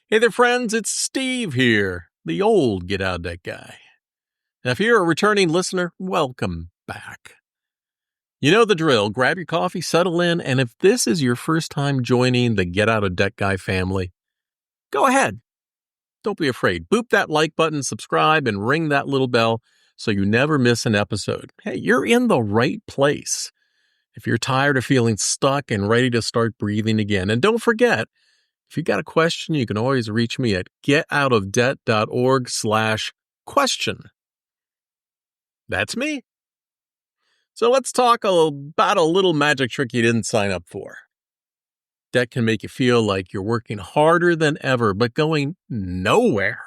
Hey there, friends. It's Steve here, the old Get Out of Debt guy. Now, if you're a returning listener, welcome back. You know the drill. Grab your coffee, settle in, and if this is your first time joining the Get Out of Debt guy family, go ahead. Don't be afraid. Boop that like button, subscribe, and ring that little bell so you never miss an episode. Hey, you're in the right place if you're tired of feeling stuck and ready to start breathing again. And don't forget, if you got a question, you can always reach me at getoutofdebt.org/question. That's me. So let's talk about a little magic trick you didn't sign up for. Debt can make you feel like you're working harder than ever, but going nowhere.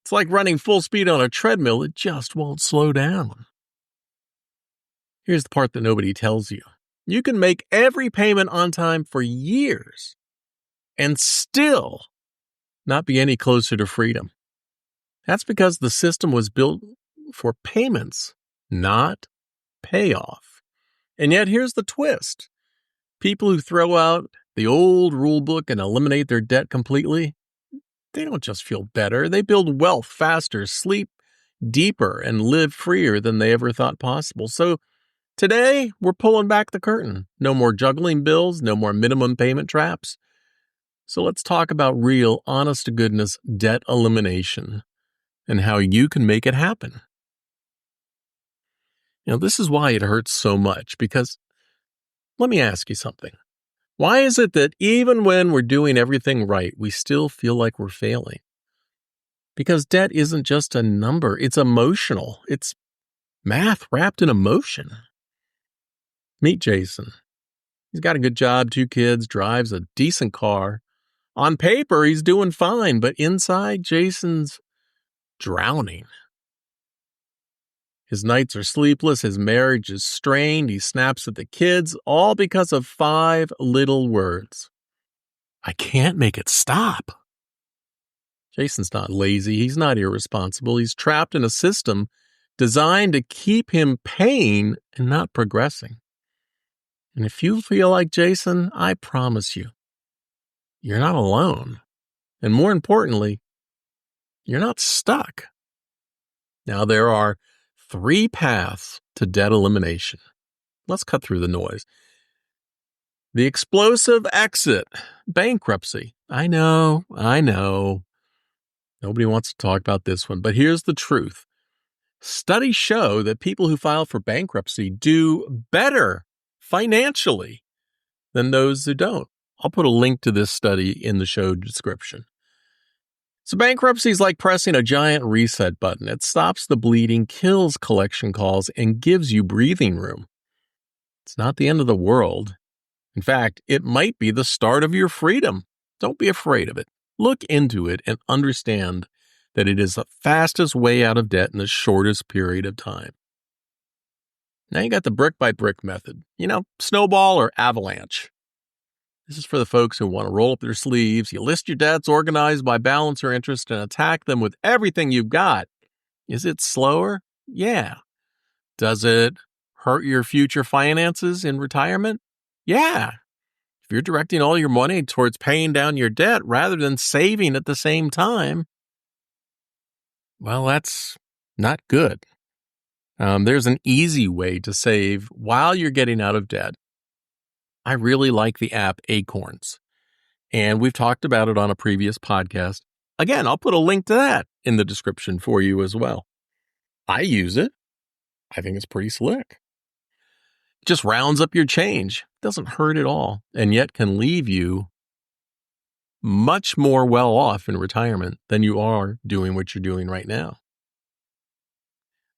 It's like running full speed on a treadmill. It just won't slow down. Here's the part that nobody tells you. You can make every payment on time for years and still not be any closer to freedom. That's because the system was built for payments, not payoff. And yet here's the twist. People who throw out the old rule book and eliminate their debt completely, they don't just feel better. They build wealth faster, sleep deeper, and live freer than they ever thought possible. So today, we're pulling back the curtain. No more juggling bills, no more minimum payment traps. So let's talk about real, honest-to-goodness debt elimination and how you can make it happen. This is why it hurts so much, because let me ask you something. Why is it that even when we're doing everything right, we still feel like we're failing? Because debt isn't just a number, it's emotional. It's math wrapped in emotion. Meet Jason. He's got a good job, 2 kids, drives a decent car. On paper, he's doing fine, but inside, Jason's drowning. His nights are sleepless, his marriage is strained, he snaps at the kids, all because of 5 little words. I can't make it stop. Jason's not lazy, he's not irresponsible, he's trapped in a system designed to keep him paying and not progressing. And if you feel like Jason, I promise you, you're not alone. And more importantly, you're not stuck. Now, there are 3 paths to debt elimination. Let's cut through the noise. The explosive exit, bankruptcy. I know. Nobody wants to talk about this one, but here's the truth. Studies show that people who file for bankruptcy do better financially than those who don't. I'll put a link to this study in the show description. So bankruptcy is like pressing a giant reset button. It stops the bleeding, kills collection calls, and gives you breathing room. It's not the end of the world. In fact, it might be the start of your freedom. Don't be afraid of it. Look into it and understand that it is the fastest way out of debt in the shortest period of time. Now you got the brick-by-brick method. Snowball or avalanche. This is for the folks who want to roll up their sleeves. You list your debts, organize by balance or interest, and attack them with everything you've got. Is it slower? Yeah. Does it hurt your future finances in retirement? Yeah. If you're directing all your money towards paying down your debt rather than saving at the same time, well, that's not good. There's an easy way to save while you're getting out of debt. I really like the app Acorns, and we've talked about it on a previous podcast. Again, I'll put a link to that in the description for you as well. I use it. I think it's pretty slick. It just rounds up your change. Doesn't hurt at all, and yet can leave you much more well off in retirement than you are doing what you're doing right now.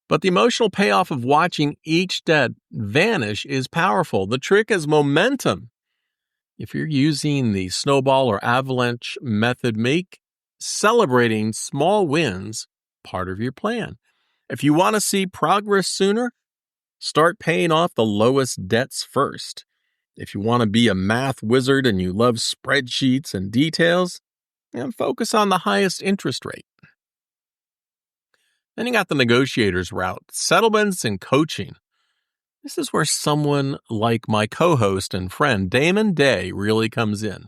But the emotional payoff of watching each debt vanish is powerful. The trick is momentum. If you're using the snowball or avalanche method, make celebrating small wins part of your plan. If you want to see progress sooner, start paying off the lowest debts first. If you want to be a math wizard and you love spreadsheets and details, focus on the highest interest rate. Then you got the negotiator's route, settlements and coaching. This is where someone like my co-host and friend Damon Day really comes in.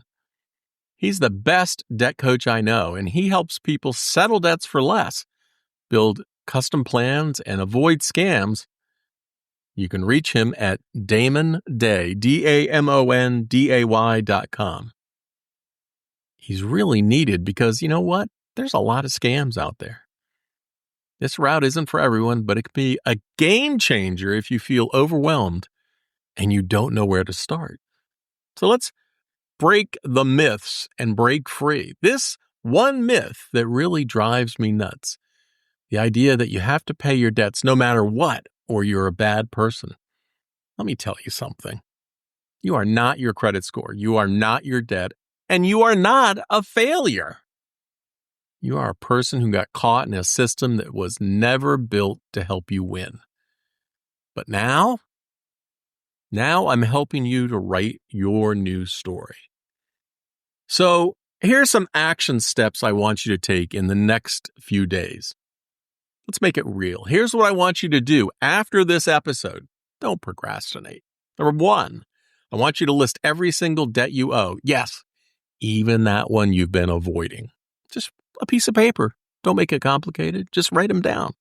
He's the best debt coach I know, and he helps people settle debts for less, build custom plans, and avoid scams. You can reach him at damonday, DAMONDAY.com. He's really needed because you know what? There's a lot of scams out there. This route isn't for everyone, but it can be a game changer if you feel overwhelmed and you don't know where to start. So let's break the myths and break free. This one myth that really drives me nuts. The idea that you have to pay your debts no matter what, or you're a bad person. Let me tell you something. You are not your credit score. You are not your debt. And you are not a failure. You are a person who got caught in a system that was never built to help you win. But now I'm helping you to write your new story. So here are some action steps I want you to take in the next few days. Let's make it real. Here's what I want you to do after this episode. Don't procrastinate. Number 1, I want you to list every single debt you owe. Yes, even that one you've been avoiding. Just a piece of paper. Don't make it complicated. Just write them down.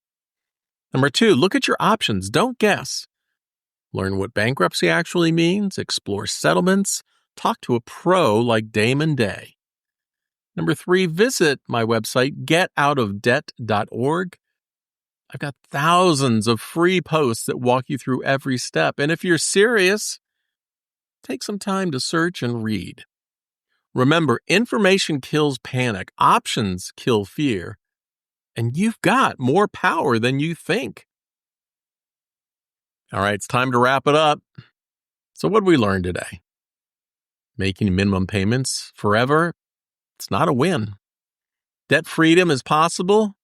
Number 2, look at your options. Don't guess. Learn what bankruptcy actually means. Explore settlements. Talk to a pro like Damon Day. Number 3, visit my website, getoutofdebt.org. I've got thousands of free posts that walk you through every step. And if you're serious, take some time to search and read. Remember, information kills panic, options kill fear, and you've got more power than you think. All right, it's time to wrap it up. So what did we learn today? Making minimum payments forever, it's not a win. Debt freedom is possible,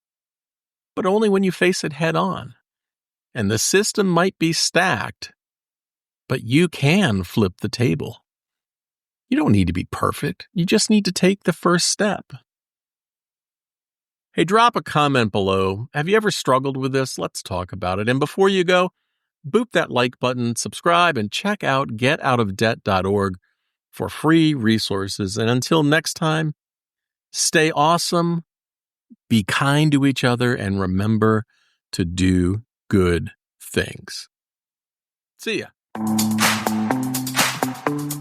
but only when you face it head on. And the system might be stacked, but you can flip the table. You don't need to be perfect. You just need to take the first step. Hey, drop a comment below. Have you ever struggled with this? Let's talk about it. And before you go, boop that like button, subscribe, and check out getoutofdebt.org for free resources. And until next time, stay awesome, be kind to each other, and remember to do good things. See ya.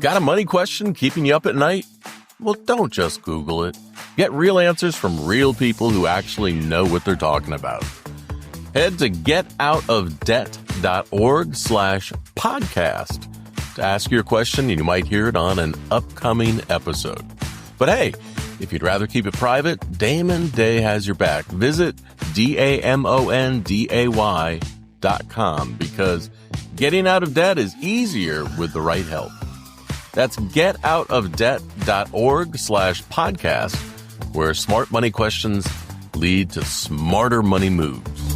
Got a money question keeping you up at night? Well, don't just Google it. Get real answers from real people who actually know what they're talking about. Head to getoutofdebt.org/podcast to ask your question, and you might hear it on an upcoming episode. But hey, if you'd rather keep it private, Damon Day has your back. Visit DAMONDAY.com because getting out of debt is easier with the right help. That's getoutofdebt.org/podcast, where smart money questions lead to smarter money moves.